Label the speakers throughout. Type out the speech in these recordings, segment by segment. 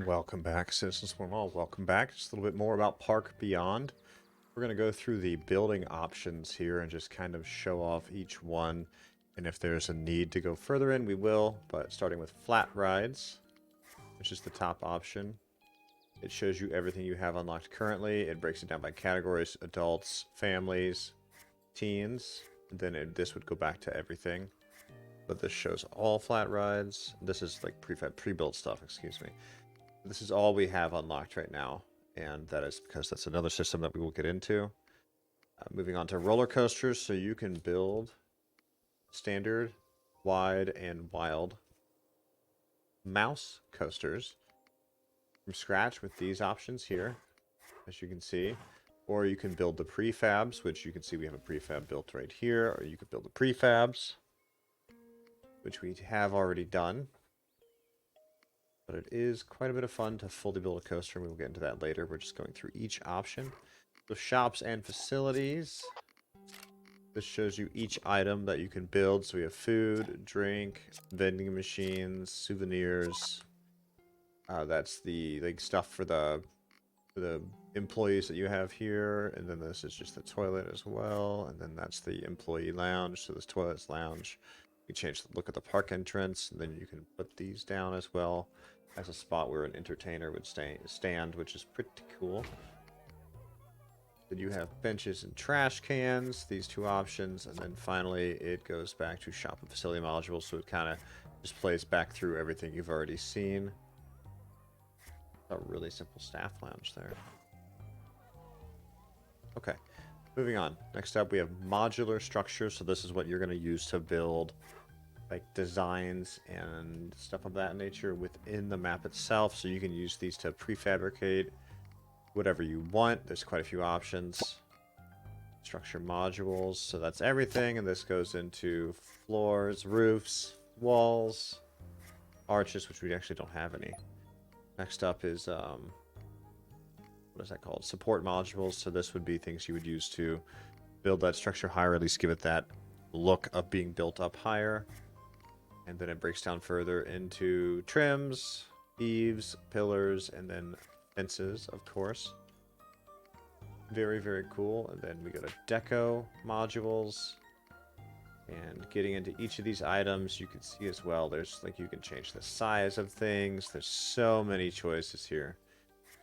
Speaker 1: Welcome back, Citizens from all. Welcome back. Just a little bit more about Park Beyond. We're going to go through the building options here and just kind of show off each one. And if there's a need to go further in, we will. But starting with flat rides, which is the top option. It shows you everything you have unlocked currently. It breaks it down by categories: adults, families, teens. And then this would go back to everything. But this shows all flat rides. This is like pre-built stuff, excuse me. This is all we have unlocked right now, and that is because that's another system that we will get into. Moving on to roller coasters, so you can build standard, wide, and wild mouse coasters from scratch with these options here, as you can see. Or you can build the prefabs, which you can see we have a prefab built right here, or you could build the prefabs, which we have already done. But it is quite a bit of fun to fully build a coaster, and we will get into that later. We're just going through each option. So shops and facilities. This shows you each item that you can build. So we have food, drink, vending machines, souvenirs. That's the stuff for the employees that you have here. And then this is just the toilet as well. And then that's the employee lounge. So this toilet's lounge. You can change the look of the park entrance, and then you can put these down as well as a spot where an entertainer would stand, which is pretty cool. Then you have benches and trash cans, these two options, and then finally it goes back to shop and facility modules, so it kind of just plays back through everything you've already seen. A really simple staff lounge there. Okay, moving on. Next up, we have modular structures, so this is what you're going to use to build like designs and stuff of that nature within the map itself. So you can use these to prefabricate whatever you want. There's quite a few options. Structure modules, so that's everything, and this goes into floors, roofs, walls, arches, which we actually don't have any. Next up is what is that called? Support modules. So this would be things you would use to build that structure higher, at least give it that look of being built up higher. And then it breaks down further into trims, eaves, pillars, and then fences, of course. Very, very cool. And then we go to deco modules. And getting into each of these items, you can see as well, there's like you can change the size of things. There's so many choices here.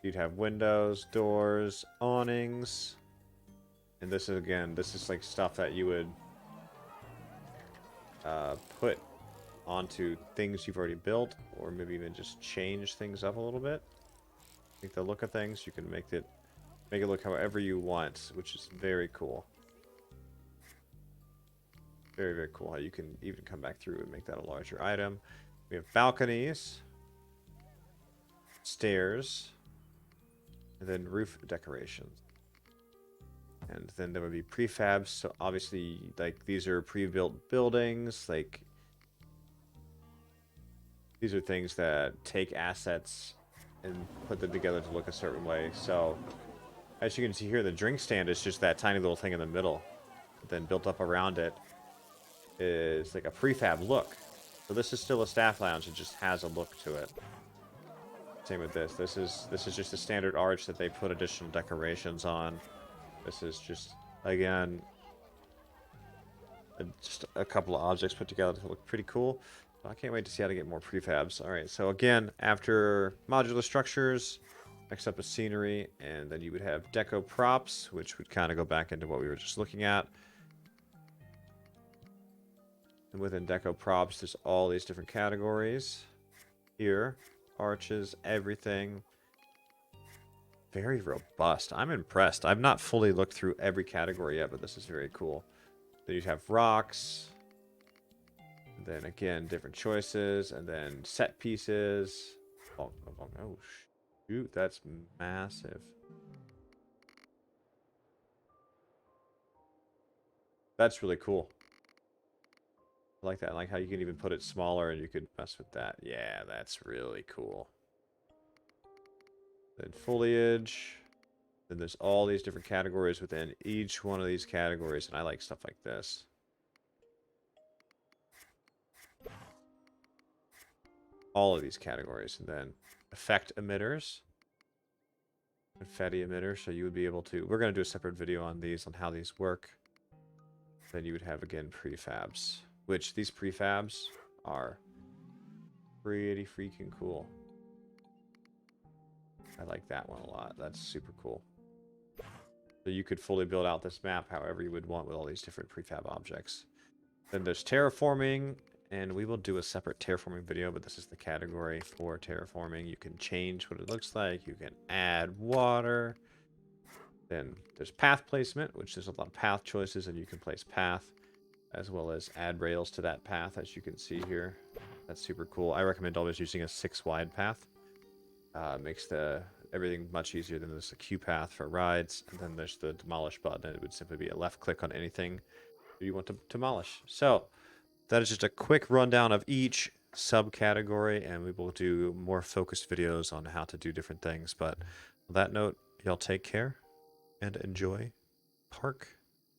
Speaker 1: You'd have windows, doors, awnings. And this is, again, this is like stuff that you would put onto things you've already built, or maybe even just change things up a little bit. Make the look of things. You can make it look however you want, which is very cool. Very, very cool how you can even come back through and make that a larger item. We have balconies, stairs, and then roof decorations. And then there would be prefabs. So obviously, like, these are pre-built buildings. Like, these are things that take assets and put them together to look a certain way. So as you can see here, the drink stand is just that tiny little thing in the middle. Then built up around it is like a prefab look. So this is still a staff lounge. It just has a look to it. Same with this. This is just a standard arch that they put additional decorations on. This is just, again, just a couple of objects put together to look pretty cool. I can't wait to see how to get more prefabs. Alright, so again, after modular structures, next up is scenery, and then you would have deco props, which would kind of go back into what we were just looking at. And within deco props, there's all these different categories. Here, arches, everything. Very robust. I'm impressed. I've not fully looked through every category yet, but this is very cool. Then you'd have rocks. And then again, different choices, and then set pieces. Oh shoot, that's massive. That's really cool. I like that. I like how you can even put it smaller and you could mess with that. Yeah, that's really cool. Then foliage. Then there's all these different categories within each one of these categories, and I like stuff like this. all of these categories. And then effect emitters, confetti emitter, so you would be able to, we're going to do a separate video on these, on how these work. Then you would have, again, prefabs, which these prefabs are pretty freaking cool. I like that one a lot. That's super cool. So you could fully build out this map however you would want with all these different prefab objects. Then there's terraforming, and we will do a separate terraforming video, but this is the category for terraforming. You can change what it looks like. You can add water. Then there's path placement, which there's a lot of path choices, and you can place path as well as add rails to that path, as you can see here. That's super cool. I recommend always using a 6-wide path. Makes everything much easier than there's a queue path for rides, and then there's the demolish button, and it would simply be a left click on anything you want to demolish. So that is just a quick rundown of each subcategory, and we will do more focused videos on how to do different things. But on that note, y'all take care and enjoy Park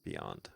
Speaker 1: Beyond.